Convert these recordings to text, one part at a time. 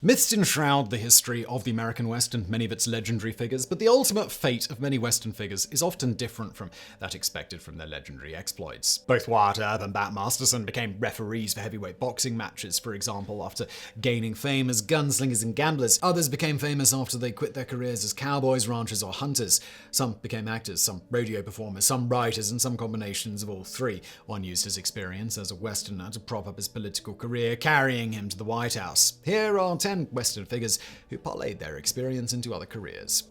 Myths enshroud the history of the American West and many of its legendary figures, but the ultimate fate of many Western figures is often different from that expected from their legendary exploits. Both Wyatt Earp and Bat Masterson became referees for heavyweight boxing matches, for example, after gaining fame as gunslingers and gamblers. Others became famous after they quit their careers as cowboys, ranchers, or hunters. Some became actors, some rodeo performers, some writers, and some combinations of all three. One used his experience as a Westerner to prop up his political career, carrying him to the White House. Here are 10 Western figures who parlayed their experience into other careers.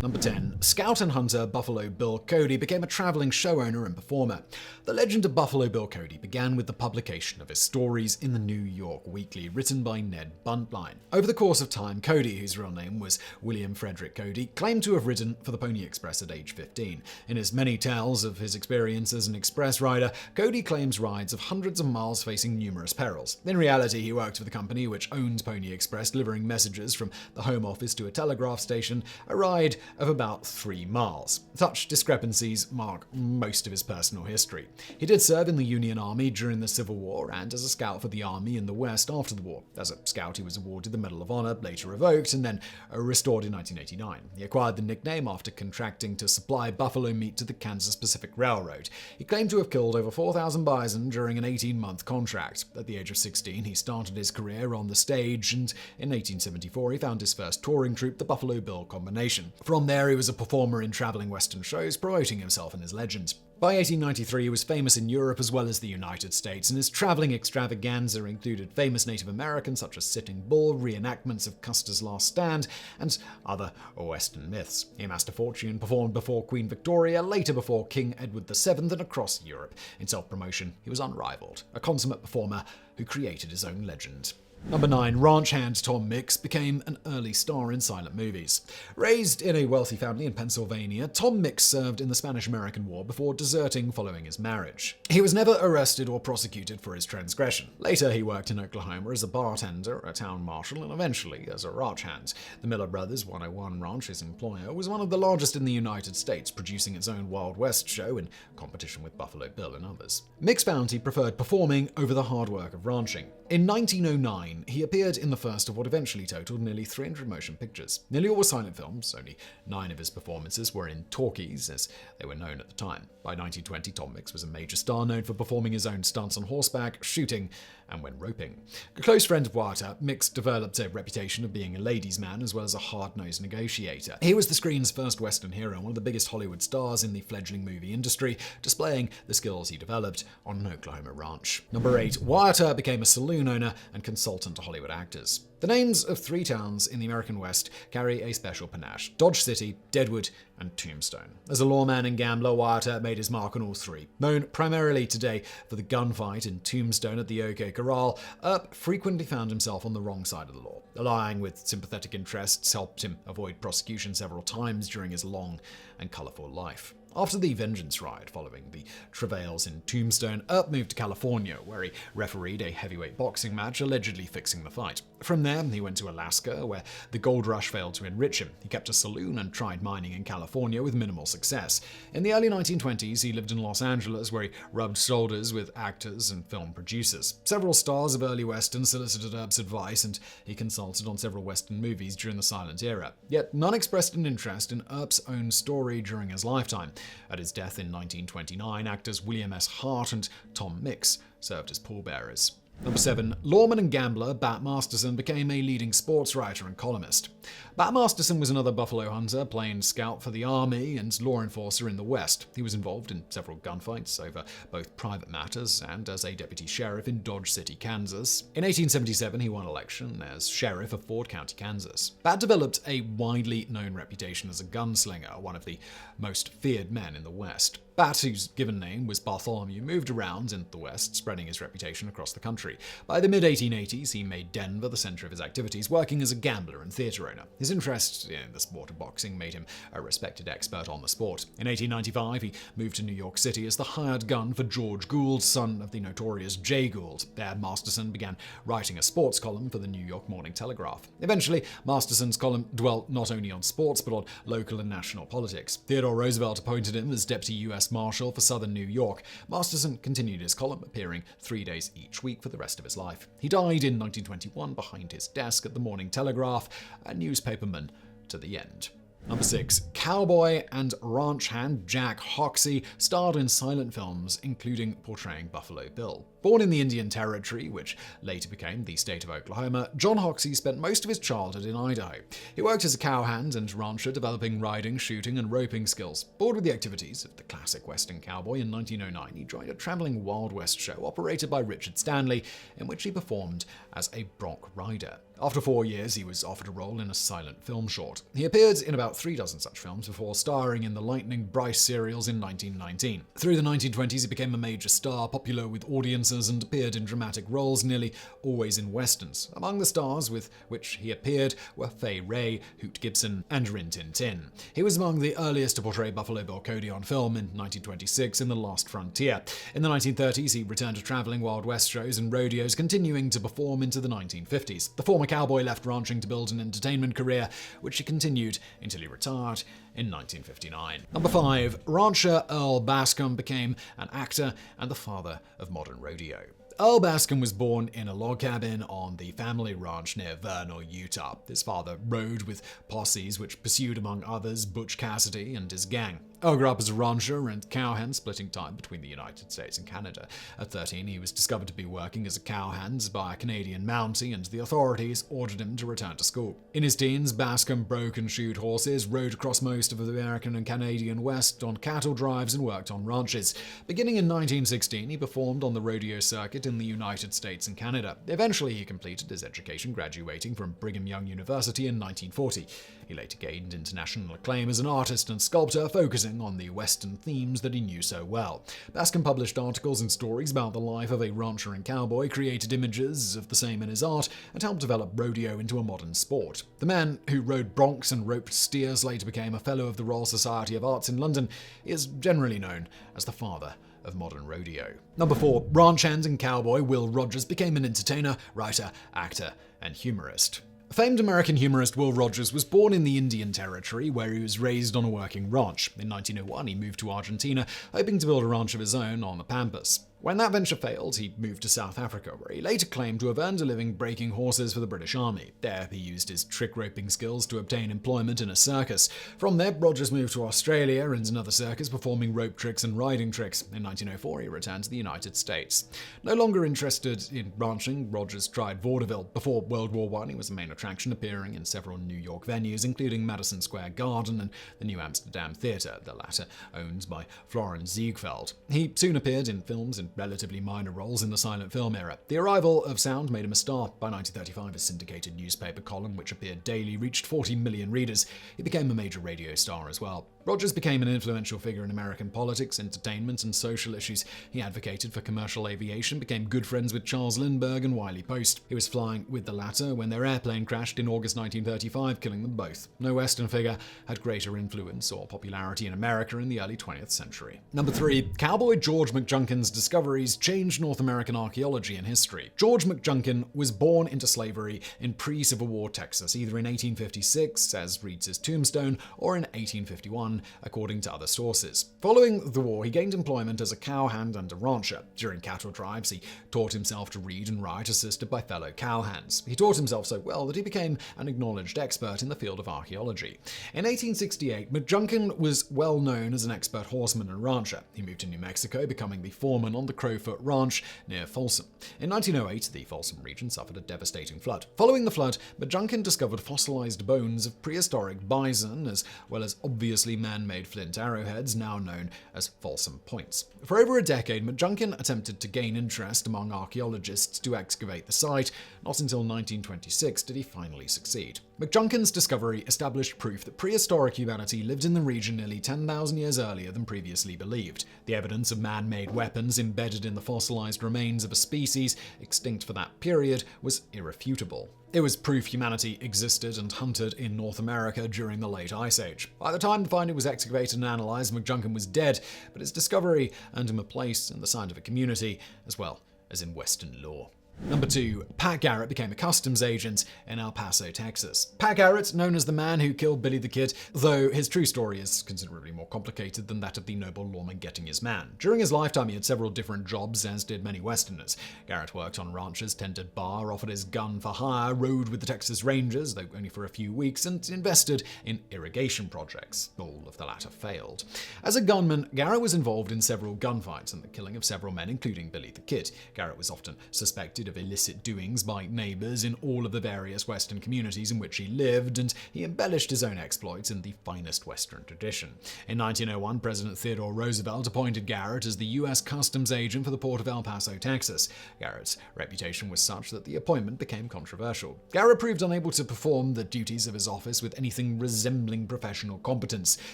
Number 10. Scout and hunter Buffalo Bill Cody became a traveling show owner and performer. The legend of Buffalo Bill Cody began with the publication of his stories in the New York Weekly, written by Ned Buntline. Over the course of time, Cody, whose real name was William Frederick Cody, claimed to have ridden for the Pony Express at age 15. In his many tales of his experience as an express rider, Cody claims rides of hundreds of miles facing numerous perils. In reality, he worked for the company which owned Pony Express, delivering messages from the home office to a telegraph station, a ride of about 3 miles. Such discrepancies mark most of his personal history. He did serve in the Union Army during the Civil War and as a scout for the Army in the West after the war. As a scout, he was awarded the Medal of Honor, later revoked, and then restored in 1989. He acquired the nickname after contracting to supply buffalo meat to the Kansas Pacific Railroad. He claimed to have killed over 4,000 bison during an 18-month contract. At the age of 16, he started his career on the stage, and in 1874 he found his first touring troupe, the Buffalo Bill Combination. From there, he was a performer in traveling Western shows, promoting himself and his legends. By 1893, he was famous in Europe as well as the United States, and his traveling extravaganza included famous Native Americans such as Sitting Bull, reenactments of Custer's Last Stand, and other Western myths. He amassed a fortune, performed before Queen Victoria, later before King Edward VII, and across Europe. In self-promotion, he was unrivaled, a consummate performer who created his own legend. Number 9. Ranch hand Tom Mix became an early star in silent movies. Raised in a wealthy family in Pennsylvania, Tom Mix served in the Spanish-American War before deserting following his marriage. He was never arrested or prosecuted for his transgression. Later, he worked in Oklahoma as a bartender, a town marshal, and eventually as a ranch hand. The Miller Brothers 101 Ranch, his employer, was one of the largest in the United States, producing its own Wild West show in competition with Buffalo Bill and others. Mix found he preferred performing over the hard work of ranching. In 1909, he appeared in the first of what eventually totaled nearly 300 motion pictures. Nearly all were silent films, only 9 of his performances were in talkies, as they were known at the time. By 1920, Tom Mix was a major star known for performing his own stunts on horseback, shooting, and when roping. A close friend of Wyatt Earp, Mix developed a reputation of being a ladies' man as well as a hard-nosed negotiator. He was the screen's first Western hero and one of the biggest Hollywood stars in the fledgling movie industry, displaying the skills he developed on an Oklahoma ranch. Number 8. Wyatt Earp became a saloon owner and consultant to Hollywood actors. The names of 3 towns in the American West carry a special panache: Dodge City, Deadwood, and Tombstone. As a lawman and gambler, Wyatt Earp made his mark on all 3. Known primarily today for the gunfight in Tombstone at the OK Corral, Earp frequently found himself on the wrong side of the law. Allying with sympathetic interests helped him avoid prosecution several times during his long and colorful life. After the Vengeance Riot following the travails in Tombstone, Earp moved to California, where he refereed a heavyweight boxing match, allegedly fixing the fight. From there, he went to Alaska, where the gold rush failed to enrich him. He kept a saloon and tried mining in California with minimal success. In the early 1920s, he lived in Los Angeles, where he rubbed shoulders with actors and film producers. Several stars of early Western solicited Earp's advice, and he consulted on several Western movies during the silent era. Yet none expressed an interest in Earp's own story during his lifetime. At his death in 1929, actors William S. Hart and Tom Mix served as pallbearers. Number 7. Lawman and gambler Bat Masterson became a leading sports writer and columnist. Bat Masterson was another buffalo hunter, plain scout for the Army, and law enforcer in the West. He was involved in several gunfights over both private matters and as a deputy sheriff in Dodge City, Kansas. In 1877, he won election as sheriff of Ford County, Kansas. Bat developed a widely known reputation as a gunslinger, one of the most feared men in the West. Bat, whose given name was Bartholomew, moved around in the West, spreading his reputation across the country. By the mid-1880s, he made Denver the center of his activities, working as a gambler and theater owner. His interest in the sport of boxing made him a respected expert on the sport. In 1895, he moved to New York City as the hired gun for George Gould, son of the notorious Jay Gould. There, Masterson began writing a sports column for the New York Morning Telegraph. Eventually, Masterson's column dwelt not only on sports, but on local and national politics. Theodore Roosevelt appointed him as deputy U.S. U.S. Marshal for southern New York, Masterson continued his column, appearing 3 days each week for the rest of his life. He died in 1921 behind his desk at the Morning Telegraph, a newspaperman to the end. Number 6. Cowboy and ranch hand Jack Hoxie starred in silent films, including Portraying Buffalo Bill. Born in the Indian Territory, which later became the state of Oklahoma, John Hoxie spent most of his childhood in Idaho. He worked as a cowhand and rancher, developing riding, shooting, and roping skills. Bored with the activities of the classic Western cowboy, in 1909 he joined a traveling Wild West show operated by Richard Stanley, in which he performed as a bronc rider. After 4 years, he was offered a role in a silent film short. He appeared in about 3 dozen such films before starring in the Lightning Bryce serials in 1919. Through the 1920s, he became a major star, popular with audiences, and appeared in dramatic roles, nearly always in westerns. Among the stars with which he appeared were Fay Wray, Hoot Gibson, and Rin Tin Tin. He was among the earliest to portray Buffalo Bill Cody on film in 1926 in The Last Frontier. In the 1930s, he returned to traveling Wild West shows and rodeos, continuing to perform into the 1950s. The former cowboy left ranching to build an entertainment career, which he continued until he retired in 1959. Number 5. Rancher Earl Bascom became an actor and the father of modern rodeo. Earl Bascom was born in a log cabin on the family ranch near Vernal, Utah. His father rode with posses which pursued, among others, Butch Cassidy and his gang. Earl grew up as a rancher and cowhand, splitting time between the United States and Canada. At 13, he was discovered to be working as a cowhand by a Canadian Mountie, and the authorities ordered him to return to school. In his teens, Bascom broke and shoed horses, rode across most of the American and Canadian West on cattle drives, and worked on ranches. Beginning in 1916, he performed on the rodeo circuit in the United States and Canada. Eventually, he completed his education, graduating from Brigham Young University in 1940. He later gained international acclaim as an artist and sculptor, focusing on the Western themes that he knew so well. Bascom published articles and stories about the life of a rancher and cowboy, created images of the same in his art, and helped develop rodeo into a modern sport. The man who rode broncs and roped steers later became a Fellow of the Royal Society of Arts in London. He is generally known as the father of modern rodeo. Number 4. Ranch hand and cowboy Will Rogers became an entertainer, writer, actor, and humorist. Famed American humorist Will Rogers was born in the Indian Territory, where he was raised on a working ranch. In 1901, he moved to Argentina, hoping to build a ranch of his own on the Pampas. When that venture failed, he moved to South Africa, where he later claimed to have earned a living breaking horses for the British Army. There, he used his trick roping skills to obtain employment in a circus. From there, Rogers moved to Australia and another circus, performing rope tricks and riding tricks. In 1904, he returned to the United States. No longer interested in ranching, Rogers tried vaudeville. Before World War I, he was a main attraction, appearing in several New York venues, including Madison Square Garden and the New Amsterdam Theatre, the latter owned by Florence Ziegfeld. He soon appeared in films and relatively minor roles in the silent film era. The arrival of sound made him a star. By 1935, his syndicated newspaper column, which appeared daily, reached 40 million readers. He became a major radio star as well. Rogers became an influential figure in American politics, entertainment, and social issues. He advocated for commercial aviation, became good friends with Charles Lindbergh and Wiley Post. He was flying with the latter when their airplane crashed in August 1935, killing them both. No Western figure had greater influence or popularity in America in the early 20th century. Number 3. Cowboy George McJunkin's discoveries changed North American archaeology and history. George McJunkin was born into slavery in pre-Civil War Texas, either in 1856, as reads his tombstone, or in 1851, according to other sources. Following the war, he gained employment as a cowhand and a rancher. During cattle drives, he taught himself to read and write, assisted by fellow cowhands. He taught himself so well that he became an acknowledged expert in the field of archaeology. In 1868, McJunkin was well known as an expert horseman and rancher. He moved to New Mexico, becoming the foreman on the Crowfoot Ranch near Folsom. In 1908, the Folsom region suffered a devastating flood. Following the flood, McJunkin discovered fossilized bones of prehistoric bison, as well as obviously man-made flint arrowheads, now known as Folsom Points. For over a decade, McJunkin attempted to gain interest among archaeologists to excavate the site. Not until 1926 did he finally succeed. McJunkin's discovery established proof that prehistoric humanity lived in the region nearly 10,000 years earlier than previously believed. The evidence of man-made weapons embedded in the fossilized remains of a species extinct for that period was irrefutable. It was proof humanity existed and hunted in North America during the late Ice Age. By the time the finding was excavated and analyzed, McJunkin was dead, but his discovery earned him a place in the scientific community as well as in Western lore. Number 2. Pat Garrett became a customs agent in El Paso, Texas. Pat Garrett, known as the man who killed Billy the Kid, though his true story is considerably more complicated than that of the noble Lawman getting his man. During his lifetime, he had several different jobs, as did many Westerners. Garrett worked on ranches, tended bar, offered his gun for hire, rode with the Texas Rangers, though only for a few weeks, and invested in irrigation projects. All of the latter failed. As a gunman, Garrett was involved in several gunfights and the killing of several men, including Billy the Kid. Garrett was often suspected of illicit doings by neighbors in all of the various Western communities in which he lived, and he embellished his own exploits in the finest Western tradition. In 1901, President Theodore Roosevelt appointed Garrett as the U.S. Customs agent for the port of El Paso, Texas. Garrett's reputation was such that the appointment became controversial. Garrett proved unable to perform the duties of his office with anything resembling professional competence.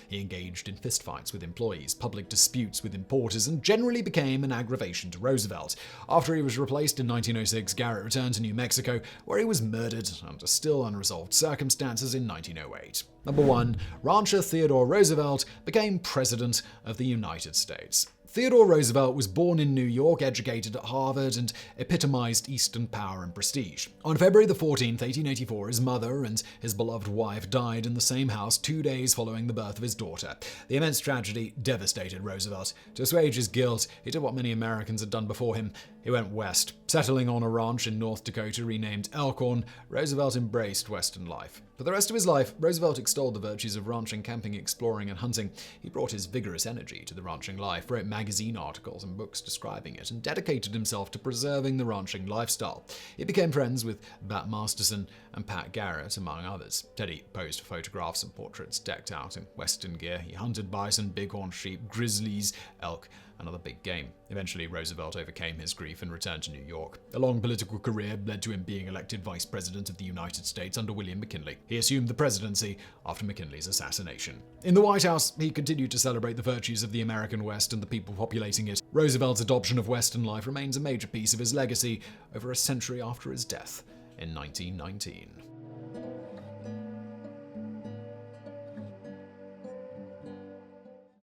He engaged in fistfights with employees, public disputes with importers, and generally became an aggravation to Roosevelt. After he was replaced in 1906, Garrett returned to New Mexico, where he was murdered under still unresolved circumstances in 1908. Number 1. Rancher Theodore Roosevelt became President of the United States. Theodore Roosevelt was born in New York, educated at Harvard, and epitomized Eastern power and prestige. On February 14, 1884, his mother and his beloved wife died in the same house 2 days following the birth of his daughter. The immense tragedy devastated Roosevelt. To assuage his guilt, he did what many Americans had done before him. He went west. Settling on a ranch in North Dakota renamed Elkhorn, Roosevelt embraced Western life. For the rest of his life, Roosevelt extolled the virtues of ranching, camping, exploring, and hunting. He brought his vigorous energy to the ranching life, wrote magazine articles and books describing it, and dedicated himself to preserving the ranching lifestyle. He became friends with Bat Masterson and Pat Garrett, among others. Teddy posed for photographs and portraits decked out in Western gear. He hunted bison, bighorn sheep, grizzlies, elk, and other big game. Eventually, Roosevelt overcame his grief and returned to New York. A long political career led to him being elected Vice President of the United States under William McKinley. He assumed the presidency after McKinley's assassination. In the White House, he continued to celebrate the virtues of the American West and the people populating it. Roosevelt's adoption of Western life remains a major piece of his legacy over a century after his death in 1919.